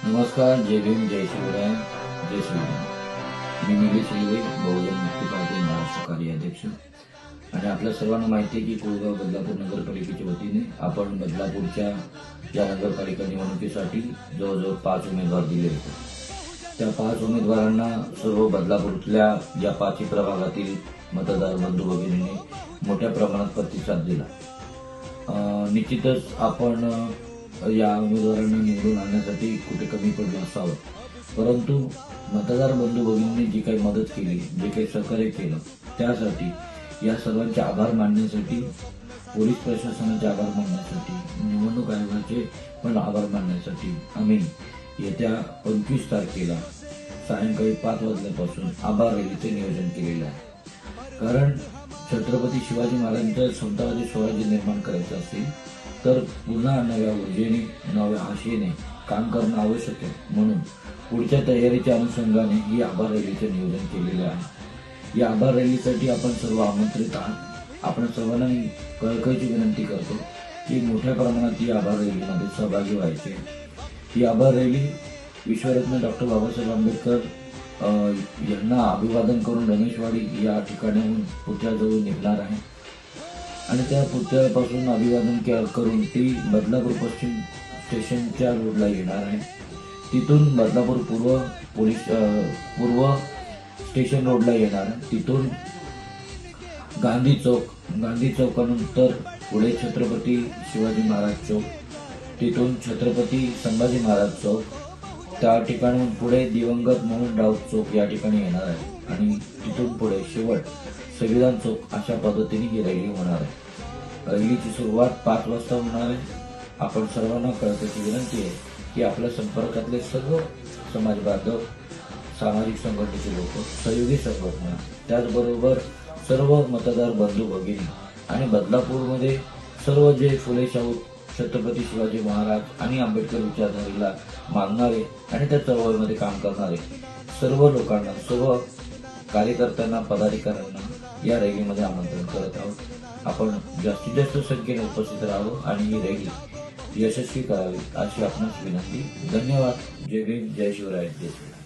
नमस्कार, जय भीम, जय शिवराय, जय श्रीराम. मी निलेश शिलवे, बहुजन मुक्ती पार्टी महाराष्ट्र कार्याध्यक्ष. आणि आपल्या सर्वांना माहिती आहे की कोळगाव बदलापूर नगरपालिकेच्या वतीने आपण बदलापूरच्या या नगरपालिका निवडणुकीसाठी जवळजवळ 5 उमेदवार दिले होते. त्या 5 उमेदवारांना सर्व बदलापूरच्या या 5 प्रभागातील मतदार बंधू भगिनींनी मोठ्या प्रमाणात प्रतिसाद दिला. निश्चितच आपण या उमेदवारांना निवडून आणण्यासाठी कुठे कमी पडलो असावं, परंतु मतदार बंधू भगिनींनी जी काही मदत केली, जे काही सहकार्य केलं, त्यासाठी या सर्वांचे आभार मानण्यासाठी, पोलीस प्रशासनाचे आभार मानण्यासाठी, निवडणूक आयोगाचे पण आभार मानण्यासाठी आम्ही येत्या 25 तारखेला सायंकाळी 5 वाजल्यापासून आभार रॅलीचे नियोजन केलेले आहे. कारण छत्रपती शिवाजी महाराजांचं समतावादी स्वराज्य निर्माण करायचं असेल तर पुन्हा नव्या ऊर्जेने, नव्या आशेने काम करणं आवश्यक आहे. म्हणून पुढच्या तयारीच्या अनुषंगाने ही आभार रॅलीचे नियोजन केलेले आहे. या आभार रॅलीसाठी आपण सर्व आमंत्रित आहात. आपण सर्वांना कळकळीची विनंती करतो की मोठ्या प्रमाणात ही आभार रॅलीमध्ये सहभागी व्हायचे. ही आभार रॅली विश्वरत्न डॉक्टर बाबासाहेब आंबेडकर यांना अभिवादन करून रमेशवाडी या ठिकाणाहून पुतळ्याजवळ निघणार आहे आणि त्या पुतळ्यापासून अभिवादन करून ती बदलापूर पश्चिम स्टेशनच्या रोडला येणार आहे. तिथून बदलापूर पूर्व स्टेशन रोडला येणार आहे. तिथून गांधी चौकानंतर पुढे छत्रपती शिवाजी महाराज चौक, तिथून छत्रपती संभाजी महाराज चौक, त्या ठिकाणून पुढे दिवंगत मोहन राऊत चौक या ठिकाणी येणार आहे आणि तिथून पुढे शेवट संविधान चौक अशा पद्धतीने ही रॅली होणार आहे. रॅलीची सुरुवात 5 वाजता होणार आहे. आपण सर्वांना कळकळीची विनंती आहे की आपल्या संपर्कातले सर्व समाज बांधव, सामाजिक संघटनेचे लोक, सहयोगी संघटना, त्याचबरोबर सर्व मतदार बंधू भगिनी आणि बदलापूरमध्ये सर्व जे फुले शाहू, छत्रपती शिवाजी महाराज आणि आंबेडकर विचारधारेला मानणारे आणि त्या चळवळीमध्ये काम करणारे सर्व लोकांना, सर्व कार्यकर्त्यांना, पदाधिकाऱ्यांना या रॅलीमध्ये आमंत्रण करत आहोत. आपण जास्तीत जास्त संख्येने उपस्थित राहावं आणि ही रॅली यशस्वी करावी अशी आपणास विनंती. धन्यवाद. जय भीम, जय शिवराय, जय श्रीराम.